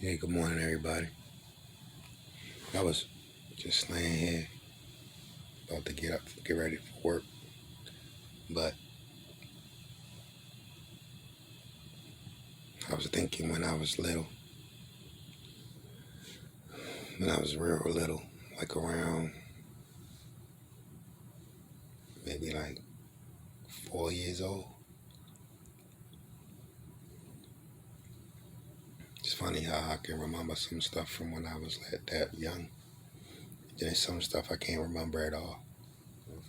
Hey, good morning, everybody. I was just laying here, about to get up, get ready for work. But I was thinking when I was real little, like around maybe like 4 years old. It's funny how I can remember some stuff from when I was that young. Then some stuff I can't remember at all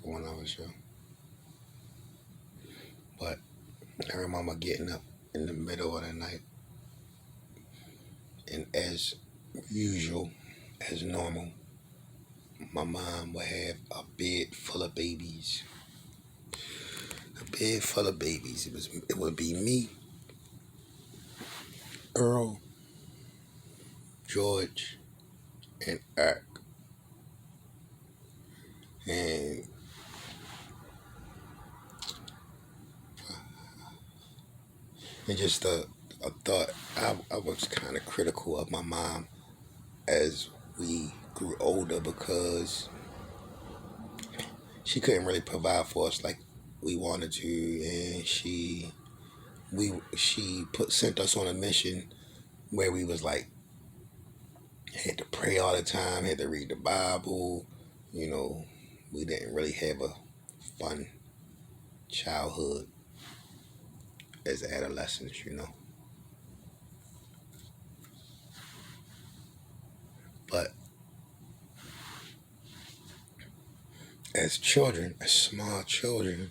from when I was young. But I remember getting up in the middle of the night, and as usual, as normal, my mom would have a bed full of babies. A bed full of babies. It would be me, Earl, George, and Eric. And just a thought, I was kind of critical of my mom as we grew older because she couldn't really provide for us like we wanted to, and she put sent us on a mission where we was like had to pray all the time, had to read the Bible. You know, we didn't really have a fun childhood as adolescents. But as children, as small children,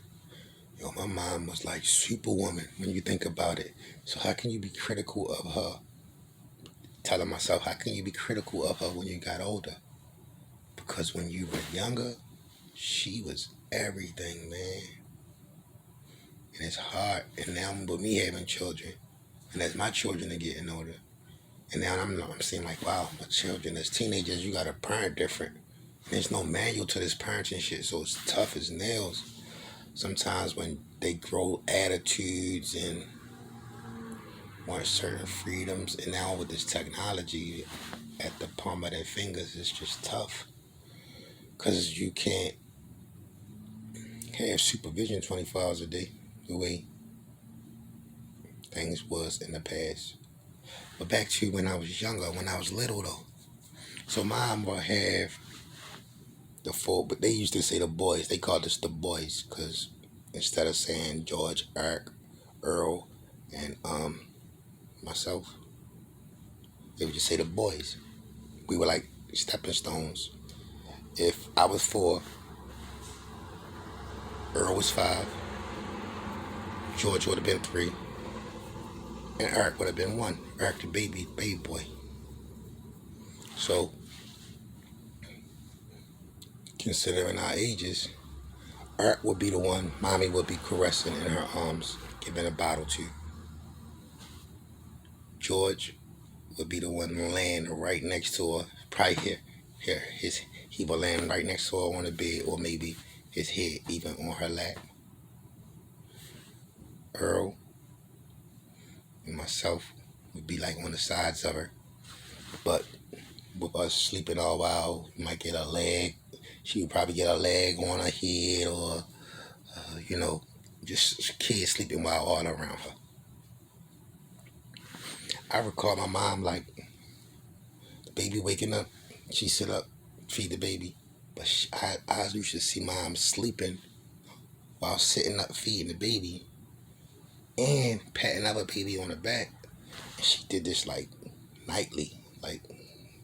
my mom was like superwoman when you think about it. So how can you be critical of her? Telling myself, how can you be critical of her when you got older? Because when you were younger, she was everything, man. And it's hard. And now with me having children, and as my children are getting older, and now I'm seeing like, wow, my children as teenagers, you got to parent different. And there's no manual to this parenting shit, so it's tough as nails. Sometimes when they grow attitudes and want certain freedoms, and now with this technology at the palm of their fingers, it's just tough because you can't have supervision 24 hours a day the way things was in the past. But back to when I was younger, when I was little though. So mom would have the four, but they used to say the boys. They called us the boys because instead of saying George, Eric, Earl, and myself, they would just say the boys. We were like stepping stones. If I was four, Earl was five, George would have been three, and Eric would have been one. Eric the baby boy. So considering our ages, Eric would be the one mommy would be caressing in her arms, giving a bottle to. George would be the one laying right next to her, probably he would land right next to her on the bed, or maybe his head even on her lap. Earl and myself would be like on the sides of her, but with us sleeping all while, you might get a leg. She would probably get a leg on her head, or you know, just kids sleeping while all around her. I recall my mom like the baby waking up, she sit up, feed the baby, but I used to see mom sleeping while sitting up feeding the baby and patting other baby on the back. And she did this like nightly, like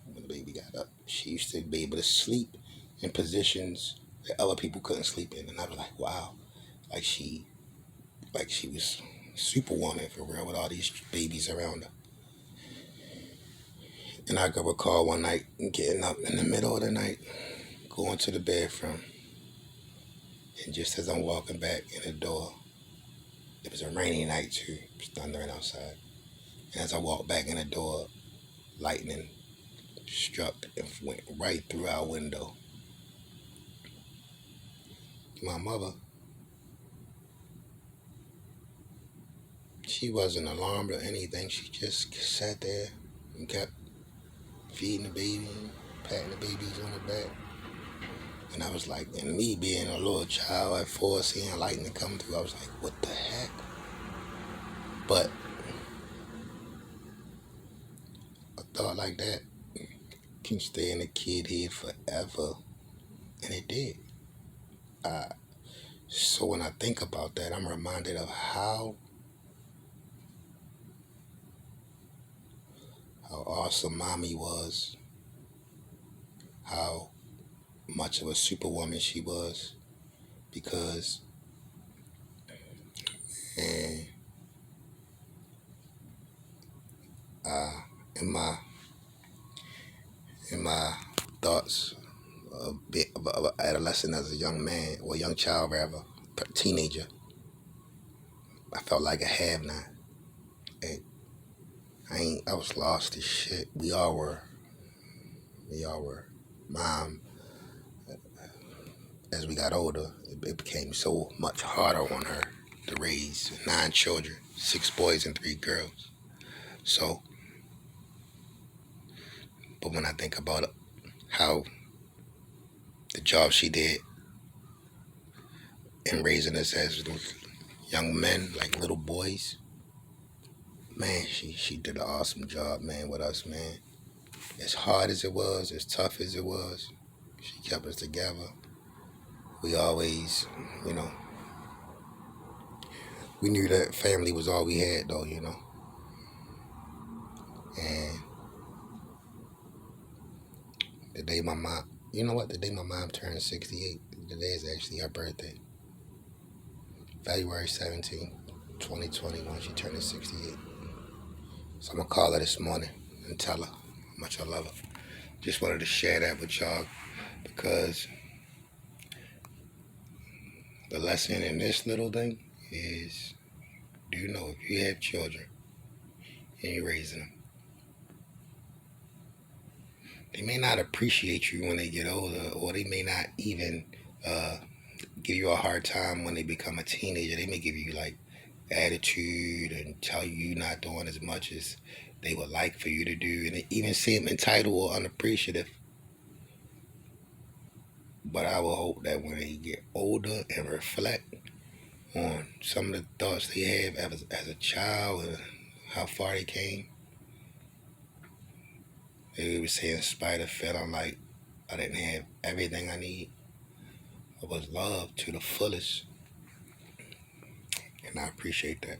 when the baby got up. She used to be able to sleep in positions that other people couldn't sleep in. And I was like, wow, like she was superwoman for real with all these babies around her. And I could recall one night getting up in the middle of the night, going to the bathroom, and just as I'm walking back in the door, it was a rainy night too. It was thundering outside. And as I walked back in the door, lightning struck and went right through our window. My mother, she wasn't alarmed or anything. She just sat there and kept feeding the baby, patting the babies on the back. And I was like, and me being a little child at 4, seeing lightning come through, I was like, what the heck? But a thought like that can stay in a kid head forever. And it did. Uh, so when I think about that, I'm reminded of how awesome mommy was, how much of a superwoman she was. Because, and uh, in my in my thoughts, a bit of adolescent as a young man or young child rather, teenager, I felt like a have not. And I was lost as shit. We all were. We all were. Mom, as we got older, it became so much harder on her to raise 9 children, 6 boys and 3 girls. So, but when I think about how the job she did in raising us as young men, like little boys, man, she did an awesome job, man, with us, man. As hard as it was, as tough as it was, she kept us together. We always, you know, we knew that family was all we had, though, you know. And the day my mom, you know what? The day my mom turned 68, today is actually her birthday. February 17th, 2021, she turned 68. So I'm going to call her this morning and tell her how much I love her. Just wanted to share that with y'all because the lesson in this little thing is, do you know if you have children and you're raising them, they may not appreciate you when they get older, or they may not even uh, give you a hard time when they become a teenager. They may give you like attitude and tell you you're not doing as much as they would like for you to do, and even seem entitled or unappreciative. But I will hope that when they get older and reflect on some of the thoughts they have as a child and how far they came, they would say, in spite of feeling like I didn't have everything I need, I was loved to the fullest, and I appreciate that.